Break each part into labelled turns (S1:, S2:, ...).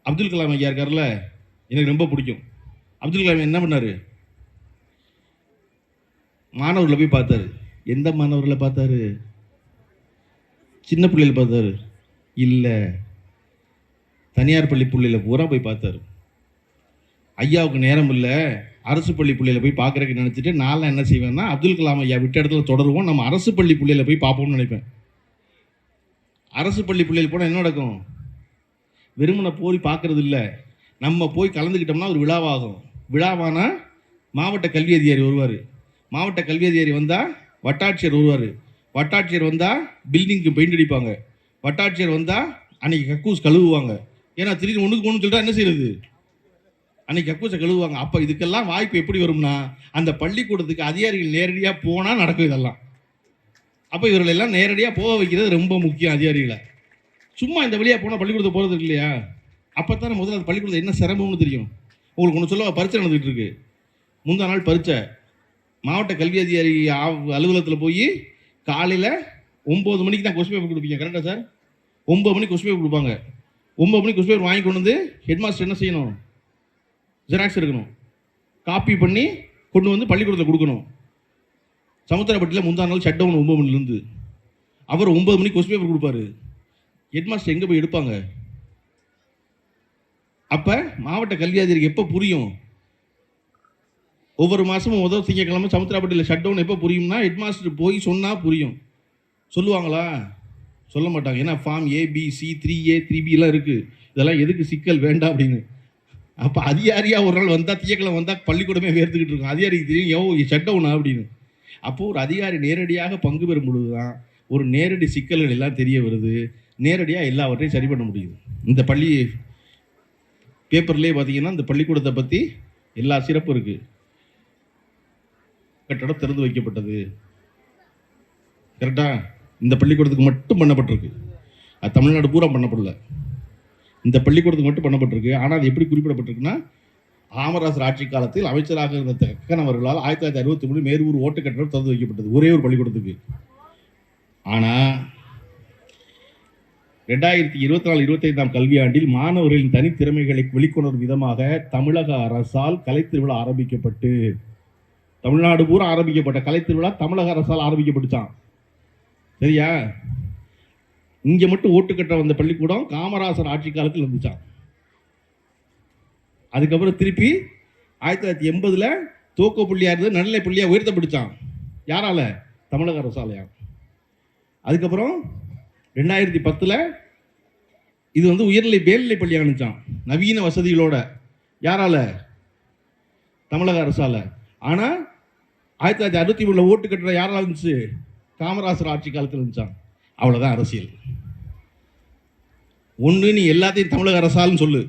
S1: அப்துல் கலாம் ஐயா இருக்கார்ல, எனக்கு ரொம்ப பிடிக்கும். அப்துல் கலாம் என்ன பண்ணார்? மாணவர்களை போய் பார்த்தாரு. எந்த மாணவர்களை பார்த்தாரு? சின்ன பிள்ளைகளை பார்த்தாரு இல்லை, தனியார் பள்ளி பிள்ளைகளை பூரா போய் பார்த்தாரு. ஐயாவுக்கு நேரம் இல்லை, அரசு பள்ளி பிள்ளைகளை போய் பார்க்குறதுக்கு நினச்சிட்டு நான் என்ன செய்வேன்னா, அப்துல் கலாம் ஐயா விட்ட இடத்துல தொடருவோம், நம்ம அரசு பள்ளி பிள்ளைகளை போய் பார்ப்போம்னு நினைப்பேன். அரசு பள்ளி பிள்ளைகள் போனால் என்ன நடக்கும்? வெறுமனை போய் பார்க்கறது இல்லை, நம்ம போய் கலந்துக்கிட்டோம்னா ஒரு விழாவாகும். விழாவானா மாவட்ட கல்வி அதிகாரி வருவார், மாவட்ட கல்வி அதிகாரி வந்தால் வட்டாட்சியர் வருவார், வட்டாட்சியர் வந்தால் பில்டிங்க்கு பெயிண்ட் அடிப்பாங்க, வட்டாட்சியர் வந்தால் அன்றைக்கி கக்கூஸ் கழுவுவாங்க. ஏன்னா திடீர்னு ஒன்றுக்கு ஒன்று சொல்லிட்டா என்ன செய்யுது? அன்றைக்கி கக்கூஸை கழுவுவாங்க. அப்போ இதுக்கெல்லாம் வாய்ப்பு எப்படி வரும்னா, அந்த பள்ளிக்கூடத்துக்கு அதிகாரிகள் நேரடியாக போனால் நடக்கும் இதெல்லாம். அப்போ இவர்களெல்லாம் நேரடியாக போக வைக்கிறது ரொம்ப முக்கியம். அதிகாரிகளை சும்மா இந்த வழியாக போனால் பள்ளிக்கூடத்தை போகிறது இல்லையா? அப்போ தானே முதல்ல அந்த பள்ளிக்கூடத்தை என்ன சிரமம்னு தெரியும். உங்களுக்கு ஒன்று சொல்ல, பரீட்சை நடந்துகிட்டு இருக்கு. முந்தா நாள் பரீட்சை. மாவட்ட கல்வி அதிகாரி அலுவலகத்தில் போய் காலையில் 9 மணிக்கு தான் கொஸ்டின் பேப்பர் கொடுப்பீங்க, கரெக்டாக சார்? 9 மணிக்கு கொஸ்டின் பேப்பர் கொடுப்பாங்க. 9 மணிக்கு கொஸ்டின் பேப்பர் வாங்கி கொண்டு வந்து ஹெட் மாஸ்டர் என்ன செய்யணும்? ஜெராக்ஸ் எடுக்கணும், காப்பி பண்ணி கொண்டு வந்து பள்ளிக்கூடத்தில் கொடுக்கணும். சமுத்திரப்பட்டியில் முந்தா நாள் ஷட் டவுன் 9 மணிலேருந்து. அவர் 9 மணிக்கு கொஸ்டின் பேப்பர் கொடுப்பாரு. ஹெட் மாஸ்டர் எங்கே போய் எடுப்பாங்க? அப்போ மாவட்ட கல்வி அதிகாரிக்கு எப்போ புரியும்? ஒவ்வொரு மாதமும் முதல் திங்கக்கிழமை சமுத்திரப்பட்டியில் ஷட் டவுன் எப்போ புரியும்னா, ஹெட் மாஸ்டர் போய் சொன்னால் புரியும். சொல்லுவாங்களா? சொல்ல மாட்டாங்க. ஏன்னா ஃபார்ம் ABC 3A 3B எல்லாம் இருக்குது. இதெல்லாம் எதுக்கு சிக்கல் வேண்டாம் அப்படின்னு. அப்போ அதிகாரியாக ஒரு நாள் வந்தால், திங்கக்கிழமை வந்தால் பள்ளிக்கூடமே வேர்த்துக்கிட்டு இருக்கும். அதிகாரிக்கு தெரியும் ஷட் டவுனா அப்படின்னு. அப்போது ஒரு அதிகாரி நேரடியாக பங்கு பெறும் பொழுது தான் ஒரு நேரடி சிக்கல்கள் எல்லாம் தெரிய வருது. நேரடியாக எல்லாவற்றையும் சரி பண்ண முடியுது. இந்த பள்ளி பேப்பர்லேயே பார்த்தீங்கன்னா இந்த பள்ளிக்கூடத்தை பற்றி எல்லா சிறப்பு இருக்குது. கட்டடம் திறந்து வைக்கப்பட்டது, கரெக்டாக இந்த பள்ளிக்கூடத்துக்கு மட்டும் பண்ணப்பட்டிருக்கு. அது தமிழ்நாடு பூரா பண்ணப்படல, இந்த பள்ளிக்கூடத்துக்கு மட்டும் பண்ணப்பட்டிருக்கு. ஆனால் அது எப்படி குறிப்பிடப்பட்டிருக்குன்னா, காமராசர் ஆட்சி காலத்தில் அமைச்சராக இருந்த கக்கன் அவர்களால் 1963 மேரூர் ஓட்டு கட்டடம் திறந்து வைக்கப்பட்டது, ஒரே ஒரு பள்ளிக்கூடத்துக்கு. ஆனால் 2024-25 கல்வியாண்டில் மாணவர்களின் தனித்திறமைகளை வெளிக்கொணரும் விதமாக தமிழக அரசால் கலைத்திருவிழா ஆரம்பிக்கப்பட்டு, தமிழ்நாடு பூரா ஆரம்பிக்கப்பட்ட கலைத்திருவிழா தமிழக அரசால் ஆரம்பிக்கப்பட்டுச்சான். சரியா? இங்கே மட்டும் ஓட்டுக்கட்ட வந்த பள்ளிக்கூடம் காமராசர் ஆட்சி காலத்தில் இருந்துச்சான். அதுக்கப்புறம் திருப்பி 1980 துவக்க புள்ளியாக இருந்தது நடுநிலை புள்ளியாக உயர்த்தப்பட்டுச்சான். யாரால? தமிழக அரசாலையா. அதுக்கப்புறம் 2010 இது உயர்நிலை மேல்நிலை பள்ளியாக இருந்துச்சான், நவீன வசதிகளோட. யாரால? தமிழக அரசால. ஆனால் 1963 ஓட்டு கட்டுற யாரால இருந்துச்சு? காமராசர் ஆட்சி காலத்தில் இருந்துச்சான். அவ்வளோதான் அரசியல். ஒன்று நீ எல்லாத்தையும் தமிழக அரசாலும் சொல்லு,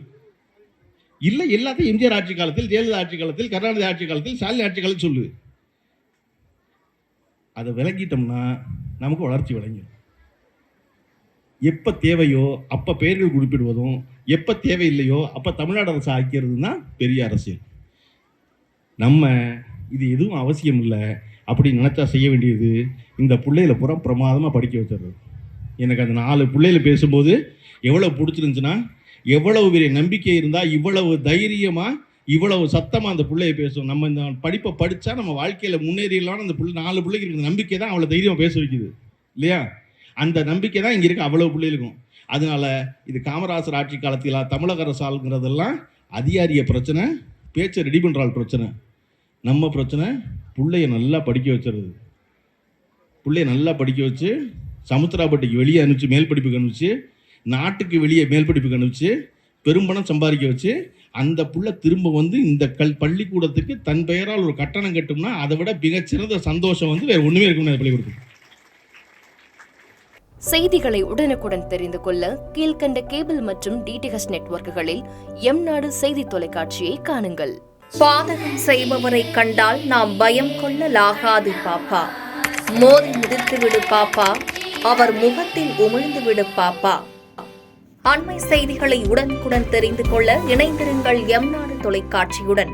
S1: இல்லை எல்லாத்தையும் எம்ஜிஆர் ஆட்சி காலத்தில், ஜெயலலிதா ஆட்சி காலத்தில், கருணாநிதி ஆட்சி காலத்தில், ஸ்டாலின் ஆட்சி காலத்தில் சொல்லு. அதை விளங்கிட்டோம்னா நமக்கு வளர்ச்சி விளங்கும். எப்போ தேவையோ அப்போ பெயர்கள் குறிப்பிடுவதும், எப்போ தேவையில்லையோ அப்போ தமிழ்நாடு அரசு ஆக்கிறதுனா பெரிய அரசியல். நம்ம இது எதுவும் அவசியம் இல்லை அப்படின்னு நினச்சா செய்ய வேண்டியது, இந்த பிள்ளைகளை பூரா பிரமாதமாக படிக்க வச்சிடுறது. எனக்கு அந்த 4 பிள்ளைகளை பேசும்போது எவ்வளோ பிடிச்சிருந்துச்சுன்னா, எவ்வளவு பெரிய நம்பிக்கை இருந்தால் இவ்வளவு தைரியமாக இவ்வளவு சத்தமாக அந்த பிள்ளையை பேசும். நம்ம இந்த படிப்பை படித்தா நம்ம வாழ்க்கையில் முன்னேறிடலான்னு அந்த 4 பிள்ளைக்கு இருக்கிற நம்பிக்கை தான் அவ்வளோ தைரியமாக பேச வைக்குது இல்லையா? அந்த நம்பிக்கை தான் இங்கே இருக்க அவ்வளோ பிள்ளைகளுக்கும். அதனால இது காமராசர் ஆட்சி காலத்தில் தமிழக அரசாங்கிறதெல்லாம் அதிகாரிய பிரச்சனை, பேச்சை ரெடி பண்ணுறாள் பிரச்சனை. நம்ம பிரச்சனை பிள்ளைய நல்லா படிக்க வச்சுருது. பிள்ளைய நல்லா படிக்க வச்சு சமுத்திராப்பட்டிக்கு வெளியே அனுப்பிச்சு மேல் படிப்புக்கு அனுப்பிச்சு, நாட்டுக்கு வெளியே மேல் படிப்புக்கு அனுப்பிச்சு, பெரும்பணம் சம்பாதிக்க வச்சு, அந்த புள்ள திரும்ப இந்த பள்ளிக்கூடத்துக்கு தன் பெயரால் ஒரு கட்டணம் கட்டும்னா அதை விட மிகச்சிறந்த சந்தோஷம் வேறு ஒன்றுமே இருக்கும்னு பள்ளிக்கூடத்துக்கு.
S2: செய்திகளை உடனுக்குடன் தெரிந்து கொள்ள கீழ்கண்ட கேபிள் மற்றும் DTH நெட்வொர்க்குகளில் எம்நாடு செய்தி தொலைக்காட்சியை காணுங்கள்.
S3: பாதகம் செய்பவரை கண்டால் நாம் பயம் கொள்ளலாகாது பாப்பா. மோதி மிதித்து விடு பாப்பா, அவர் முகத்தில் உமிழ்ந்து விடு பாப்பா. அண்மை செய்திகளை உடனுக்குடன் தெரிந்து கொள்ள இணைந்திருங்கள் எம்நாடு தொலைக்காட்சியுடன்.